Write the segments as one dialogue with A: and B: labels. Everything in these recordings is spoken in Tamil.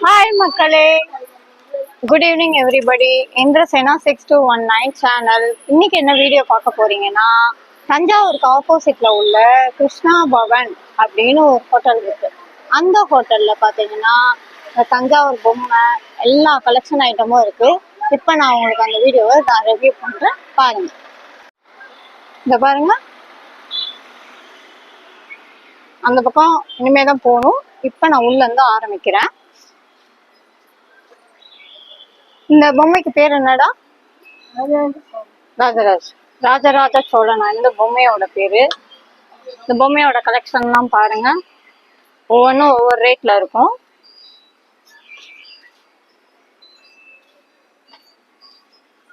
A: ஹாய் மக்களே, good evening everybody. Indrasena 6219 channel. இன்னைக்கு என்ன வீடியோ பார்க்க போறீங்கன்னா, தஞ்சாவூருக்கு ஆப்போசிட்ல உள்ள கிருஷ்ணா பவன் அப்படின்னு ஒரு ஹோட்டல் இருக்கு. அந்த ஹோட்டல்ல பாத்தீங்கன்னா தஞ்சாவூர் பொம்மை எல்லா கலெக்ஷன் ஐட்டமும் இருக்கு. இப்ப நான் உங்களுக்கு அந்த வீடியோவை நான் ரிவ்யூ பண்றேன், பாருங்க. இந்த பாருங்க, அந்த பக்கம் இனிமேதான் போகணும். இப்ப நான் உள்ள இருந்து ஆரம்பிக்கிறேன். இந்த பொம்மைக்கு பேர் என்னடா? ராஜராஜ் ராஜராஜ சோழனா இந்த பொம்மையோட பேரு. இந்த பொம்மையோட கலெக்ஷன்லாம் பாருங்க, ஒவ்வொன்றும் ஒவ்வொரு ரேட்ல இருக்கும்.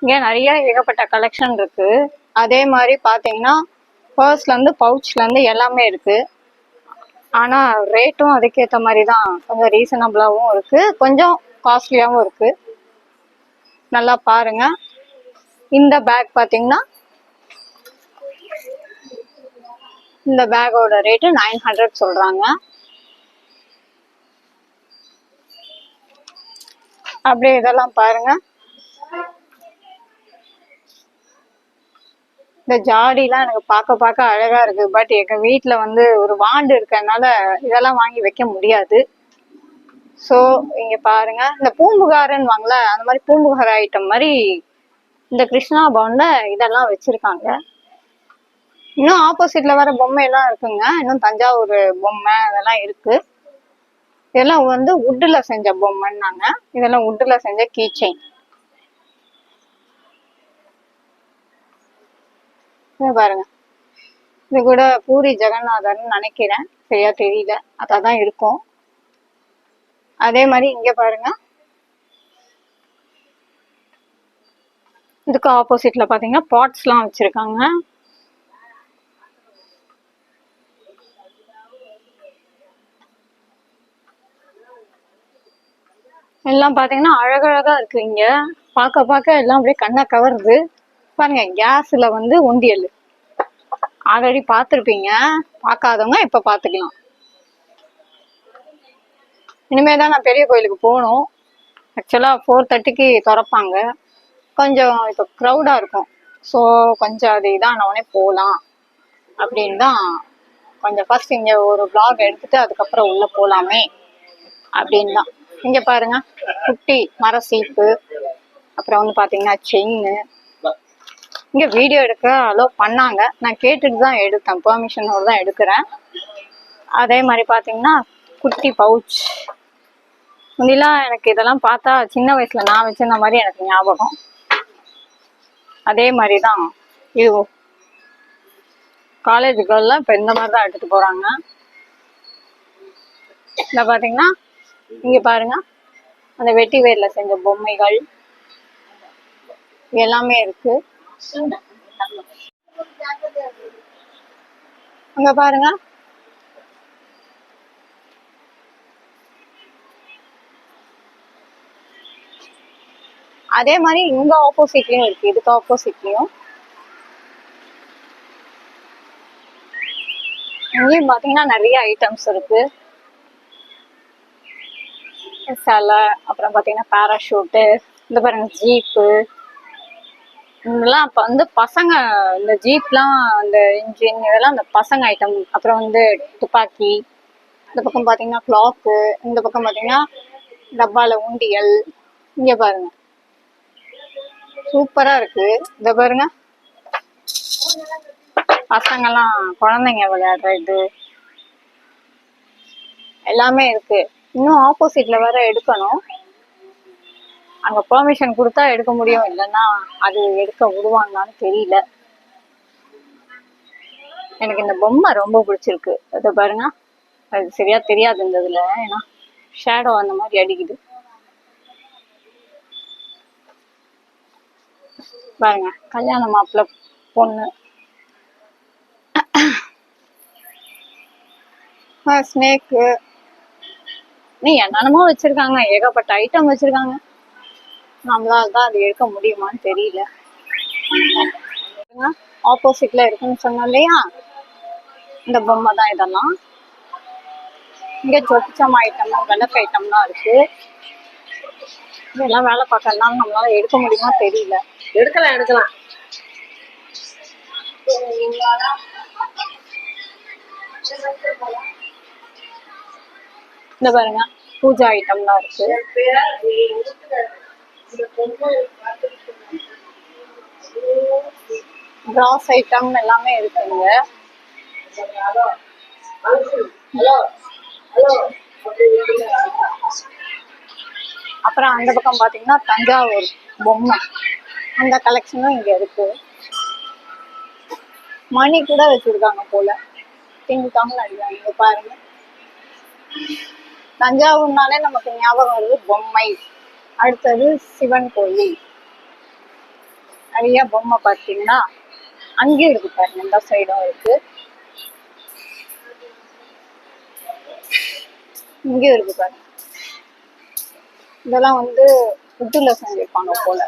A: இங்க நிறைய ஏகப்பட்ட கலெக்ஷன் இருக்கு. அதே மாதிரி பாத்தீங்கன்னா பர்ஸ்ல இருந்து பவுச்ல இருந்து எல்லாமே இருக்கு. ஆனா ரேட்டும் அதுக்கேற்ற மாதிரி தான், கொஞ்சம் ரீசனபிளாவும் இருக்கு, கொஞ்சம் காஸ்ட்லியாவும் இருக்கு. நல்லா பாருங்க. இந்த பேக் பாத்தீங்கன்னா இந்த பேக்கோட ரேட்டு 900 சொல்றாங்க. அப்படியே இதெல்லாம் பாருங்க. இந்த ஜாடிலாம் எனக்கு பார்க்க அழகா இருக்கு. பட் எங்க வீட்டுல வந்து ஒரு வாண்டு இருக்கறனால இதெல்லாம் வாங்கி வைக்க முடியாது. ஸோ இங்க பாருங்க, இந்த பூம்புகாரன்னு வாங்கல, அந்த மாதிரி பூம்புகார் ஐட்டம் மாதிரி இந்த கிருஷ்ணா பவன்ல இதெல்லாம் வச்சிருக்காங்க. இன்னும் ஆப்போசிட்ல வர பொம்மை எல்லாம் இருக்குங்க. இன்னும் தஞ்சாவூர் பொம்மை அதெல்லாம் இருக்கு. இதெல்லாம் வந்து உட்டுல செஞ்ச பொம்மைன்னாங்க. இதெல்லாம் உட்டுல செஞ்ச கீ செயின். பாருங்க, இது கூட பூரி ஜெகநாதர்னு நினைக்கிறேன், சரியா தெரியல, அதான் இருக்கும். அதே மாதிரி இங்க பாருங்க, இதுக்கு ஆப்போசிட்ல பாத்தீங்கன்னா பாட்ஸ் எல்லாம் வச்சிருக்காங்க. எல்லாம் பாத்தீங்கன்னா அழகழகா இருக்கு. இங்க பார்க்க எல்லாம் அப்படியே கண்ணை கவருது. பாருங்க, கேஸ்ல வந்து உண்டியல் ஆல்ரெடி பார்த்துருப்பீங்க, பார்க்காதவங்க இப்ப பாத்துக்கலாம். இனிமேதான் நான் பெரிய கோயிலுக்கு போகணும். ஆக்சுவலா 4:30க்கு திறப்பாங்க. கொஞ்சம் இப்போ க்ரௌடா இருக்கும். ஸோ கொஞ்சம் அது இதான உடனே போகலாம் அப்படின்னு தான் கொஞ்சம் ஃபர்ஸ்ட் இங்க ஒரு vlog எடுத்துட்டு அதுக்கப்புறம் உள்ள போலாமே அப்படின்னு தான். இங்க பாருங்க, குட்டி மர சீப்பு, அப்புறம் வந்து பாத்தீங்கன்னா செயின். இங்க வீடியோ எடுக்க அலோவ் பண்ணாங்க, நான் கேட்டுட்டு தான் எடுத்தேன், பெர்மிஷனோட தான் எடுக்கிறேன். அதே மாதிரி பாத்தீங்கன்னா குட்டி பவுச். முன்னெல்லாம் எனக்கு இதெல்லாம் பார்த்தா சின்ன வயசுல நான் வச்சிருந்த மாதிரி எனக்கு ஞாபகம். அதே மாதிரிதான் இது காலேஜ் கேர்ள்லாம் இப்ப இந்த மாதிரி தான் எடுத்துட்டு போறாங்க. இந்த பாத்தீங்கன்னா இங்க பாருங்க, அந்த வெட்டி வேர்ல செஞ்ச பொம்மைகள் எல்லாமே இருக்கு. அங்க பாருங்க, அதே மாதிரி இங்க ஆப்போசிட்லயும் இருக்கு, இதுக்கு ஆப்போசிட்லயும். இங்கேயும் பாத்தீங்கன்னா நிறைய ஐட்டம்ஸ் இருக்கு. சிலை, அப்புறம் பாத்தீங்கன்னா பேராஷூட்டு, இந்த பாருங்க ஜீப்பு. இதெல்லாம் அப்ப வந்து பசங்க, இந்த ஜீப்லாம், இந்த இன்ஜின் இதெல்லாம் அந்த பசங்க ஐட்டம். அப்புறம் வந்து துப்பாக்கி. இந்த பக்கம் பாத்தீங்கன்னா கிளாக்கு, இந்த பக்கம் பாத்தீங்கன்னா டப்பால உண்டியல். இங்க பாருங்க, சூப்பரா இருக்கு. இந்த பாருங்க, பசங்கெல்லாம் குழந்தைங்க விளையாடுற இது எல்லாமே இருக்கு. இன்னும் ஆப்போசிட்ல வேற எடுக்கணும். அங்க பெர்மிஷன் கொடுத்தா எடுக்க முடியும், இல்லைன்னா அது எடுக்க விடுவாங்களான்னு தெரியல. எனக்கு இந்த பொம்மை ரொம்ப பிடிச்சிருக்கு. இதை பாருங்க, அது சரியா தெரியாது இந்த இதுல, ஏன்னா ஷேடோ அந்த மாதிரி அடிக்குது. பாருங்க, கல்யாண மாப்பிள்ள பொண்ணு. ஸ்னேக்கு, நீ என்னென்னமோ வச்சிருக்காங்க, ஏகப்பட்ட ஐட்டம் வச்சிருக்காங்க. நம்மளால தான் அது எடுக்க முடியுமான்னு தெரியல. ஆப்போசிட்ல இருக்குன்னு சொன்னோம் இல்லையா, இந்த பொம்மை தான் இதெல்லாம். இங்க சொச்சம் ஐட்டம் விளக்கு ஐட்டம்லாம் இருக்கு. இதெல்லாம் வேலை பார்க்கறதுனால நம்மளால எடுக்க முடியுமா தெரியல.
B: எடுக்கலாம்.
A: இந்த பாருங்க பூஜா ஐட்டம்லாம் இருக்கு. கிராஸ் ஐட்டம் எல்லாமே இருக்குங்க. அப்புறம் அந்த பக்கம் பாத்தீங்கன்னா தஞ்சாவூர் பொம்மை அந்த கலெக்ஷனும் இங்க இருக்கு. மணி கூட வச்சிருக்காங்க போல. திங்காமல் அடிக்காங்க. இங்க பாருங்க, தஞ்சாவூர்னாலே நமக்கு ஞாபகம் வருது பொம்மை. அடுத்தது சிவன் கோயில். நிறைய பொம்மை பார்த்தீங்கன்னா அங்கேயும் இருக்கு பாருங்க. இந்த சைடும் இருக்கு, இங்கேயும் இருக்கு பாருங்க. இதெல்லாம் வந்து உட்டுல செஞ்சிருப்பாங்க போல.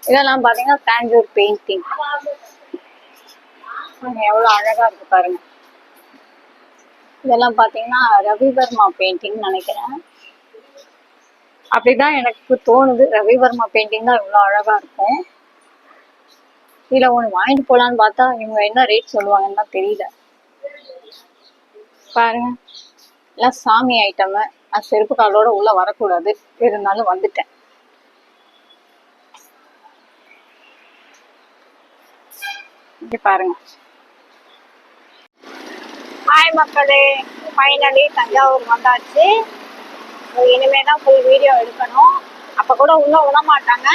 A: இதெல்லாம் பாத்தீங்கன்னா தாஞ்சூர் பெயிண்டிங். எவ்வளவு அழகா இருக்கு பாருங்க. இதெல்லாம் பாத்தீங்கன்னா ரவிவர்மா பெயிண்டிங் நினைக்கிறேன். அப்படிதான் எனக்கு தோணுது. ரவிவர்மா பெயிண்டிங் தான் இவ்வளவு அழகா இருக்கும். இதுல ஒண்ணு வாங்கிட்டு போலான்னு பார்த்தா இவங்க என்ன ரேட் சொல்லுவாங்கன்னு தான் தெரியல. பாருங்க, எல்லாம் சாமி ஐட்டம். நான் செருப்பு காலோட உள்ள வரக்கூடாது, இருந்தாலும் வந்துட்டேன். இங்க பாருங்க. ஹாய் மக்களே, ஃபைனலி தஞ்சாவூர் வந்தாச்சு. இனிமேதான் ஃபுல் வீடியோ எடுக்கணும். அப்ப கூட உள்ள விட மாட்டாங்க.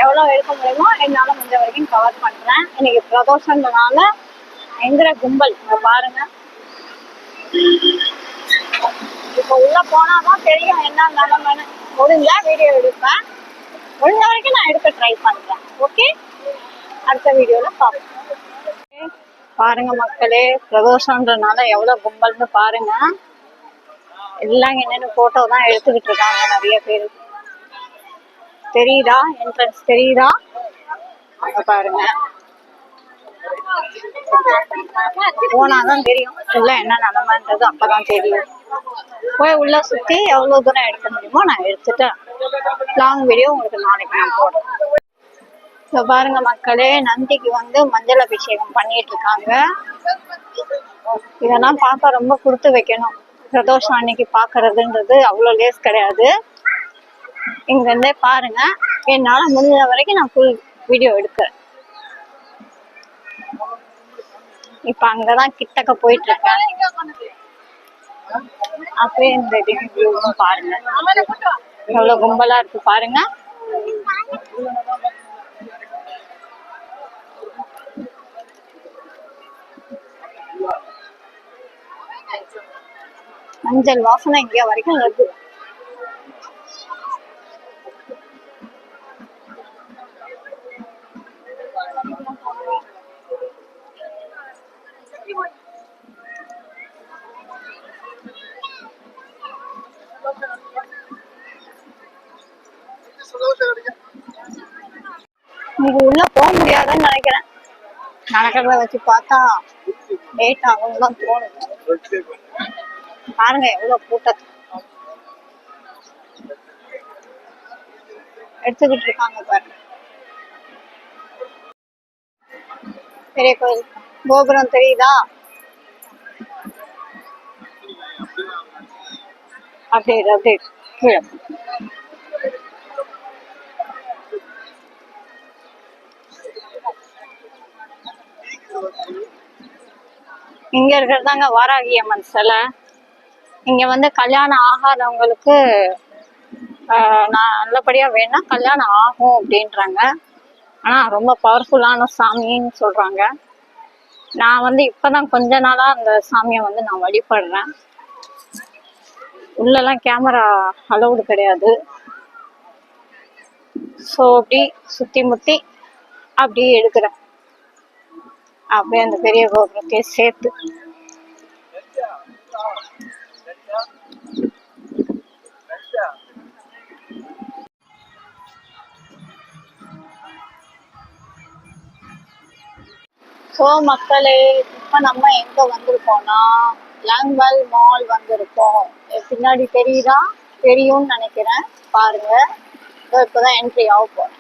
A: எவ்வளவு எடுக்க முடியுமோ என்னால முடிஞ்ச வரைக்கும் கவர் பண்றேன். இன்னைக்கு பிரதோஷன்றனால எங்கிற கும்பல் பாருங்க. இப்ப உள்ள போனாதான் தெரியும் என்ன நிலைமைன்னு. முடிஞ்சா வீடியோ எடுப்பேன். முடிஞ்ச வரைக்கும் நான் எடுக்க ட்ரை பண்றேன். ஓகே, அடுத்த வீடியோல பார்ப்போம். பாருங்க மக்களே, பிரதோஷன்றனால எவ்வளவு கும்பல்னு பாருங்க. எல்லாம் என்னன்னு போட்டோ தான் எடுத்துக்கிட்டு இருக்காங்க நிறைய பேர். தெரியுதா? என்ட்ரன்ஸ் தெரியுதா? அங்க பாருங்க. போனாதான் தெரியும் உள்ள என்ன நிலைமைன்றது. அப்பதான் தெரியும். போய் உள்ள சுத்தி எவ்வளவு தூரம் எடுக்க முடியுமோ நான் எடுத்துட்டேன். லாங் வீடியோ உங்களுக்கு நாளைக்கு நான் போடுறேன். இப்போ பாருங்க மக்களே, நந்திக்கு வந்து மஞ்சள் அபிஷேகம் பண்ணிட்டு இருக்காங்க. இதெல்லாம் பார்க்க ரொம்ப கொடுத்து வைக்கணும். பிரதோஷம் அன்னைக்கு பாக்குறதுன்றது அவ்வளவு லேஸ் கிடையாது. இங்க இருந்தே பாருங்க. என்னால முடிஞ்ச வரைக்கும் நான் ஃபுல் வீடியோ எடுக்கிறேன். இப்ப அங்கதான் கிட்டக்க போயிட்டு இருக்கேன். அப்படியே இந்த வியூவும் பாருங்க. எவ்வளவு கும்பலா இருக்கு பாருங்க. மஞ்சள் வாசனை இங்க வரைக்கும் வருது. இங்க உள்ள போக முடியாதுன்னு நினைக்கிறேன். நடக்கிறத வச்சு பார்த்தா லேட் ஆகும் தான் தோணுது. பாருங்க எவ்வளவு கூட்டத்தை எடுத்துக்கிட்டு இருக்காங்க பாருங்க. பெரிய கோயில் கோபுரம் தெரியுதா? அப்படியே கீழே இங்க இருக்கிறதாங்க வாராகி அம்மன் சிலை. இங்க வந்து கல்யாணம் ஆகாதவங்களுக்கு நான் நல்லபடியா வேணா கல்யாணம் ஆகும் அப்படின்றாங்க. ஆனா ரொம்ப பவர்ஃபுல்லான சாமின்னு சொல்றாங்க. நான் வந்து இப்பதான் கொஞ்ச நாளா அந்த சாமியை வந்து நான் வழிபடுறேன். உள்ளெல்லாம் கேமரா அலௌடு கிடையாது. ஸோ அப்படி சுத்தி முத்தி அப்படியே எடுக்கிறேன். அப்படியே அந்த பெரிய கோபுரத்தையே சேர்த்து. ஸோ மக்களே, இப்ப நம்ம எங்க வந்திருக்கோம்னா லாங்வெல் மால் வந்திருக்கோம். பின்னாடி தெரியுதா? தெரியும்னு நினைக்கிறேன். பாருங்க, இப்பதான் என்ட்ரி ஆக போறேன்.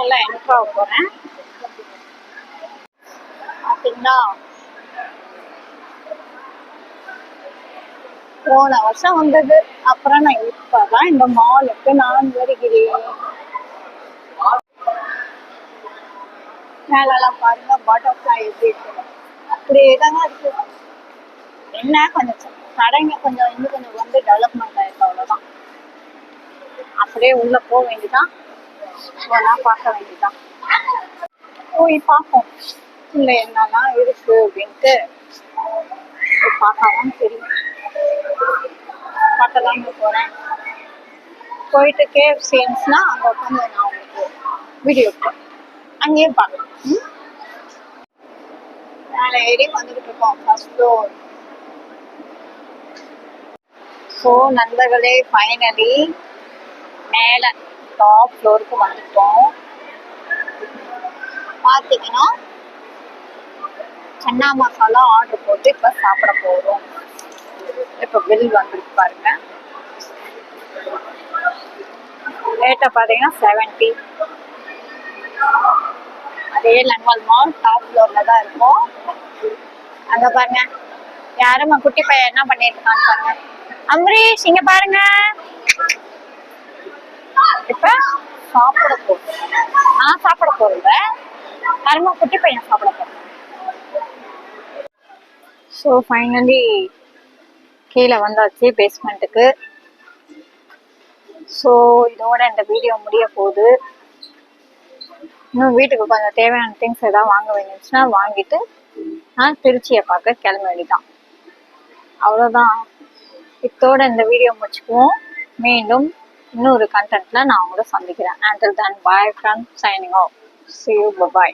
A: உள்ள என்ட்ரி ஆக போறேன். பாத்தீங்களா, போன வருஷம் வந்தது. அப்புறம் நான் இப்பதான் இந்த மாலுக்கு நான் வருகிறேன். மேலெல்லாம் பாருங்க, பட்டர்ஃப்ளை எப்படி இருக்கு. அப்படியே தாங்க இருக்கு. என்ன கொஞ்சம் கடைங்க கொஞ்சம் இன்னும் கொஞ்சம் வந்து டெவலப்மெண்ட் ஆயிருக்கு, அவ்வளவுதான். அப்படியே உள்ள போக வேண்டியதான், பார்க்க வேண்டியதான். போய் பார்ப்போம் உள்ள என்னெல்லாம் இருக்கு அப்படின்ட்டு. பார்த்தாதான் தெரியும். பார்க்கதான் போறேன். போயிட்டு கேஎஃப்சின்னா அங்கே உட்காந்து நான் உங்களுக்கு வீடியோ எடுப்பேன். அங்கேயும் பார்க்கலாம். மேலே ஏறி வந்துகிட்டு இருக்கோம், ஃபர்ஸ்ட் ஃப்ளோர். ஸோ நண்பர்களே, ஃபைனலி மேலே டாப் ஃப்ளோருக்கு வந்துட்டோம். பார்த்தீங்கன்னா சன்னா மசாலா ஆர்டர் போட்டு இப்போ சாப்பிட போகிறோம். இப்போ பில் வந்துருக்கு பாருங்க. ரேட்டை பார்த்தீங்கன்னா 70. அதே லாங்வெல் மால் டாப் ஃப்ளோர்ல தான் இருக்கும். அங்க பாருங்க, யாரும் குட்டி பையன் என்ன பண்ணிட்டு இருக்கான்னு பாருங்க. அம்ரீஷ், இங்க பாருங்க. இப்ப சாப்பிட போறேன். நான் சாப்பிட போறேன். யாருமா குட்டி பையன் சாப்பிட போறேன். ஸோ ஃபைனலி கீழே வந்தாச்சு பேஸ்மெண்ட்டுக்கு. ஸோ இதோட இந்த வீடியோ முடிய போகுது. இன்னும் வீட்டுக்கு கொஞ்சம் தேவையான திங்ஸ் ஏதாவது வாங்க வேண்டியதுச்சுன்னா வாங்கிட்டு நான் திருச்சியை பார்க்க கிளம்ப வேண்டியதான். அவ்வளோதான். இதோட இந்த வீடியோ முடிச்சுக்குவோம். மீண்டும் இன்னொரு கண்டென்ட்ல நான் உங்களை சந்திக்கிறேன். Until then, bye from signing off. See you. Bye bye.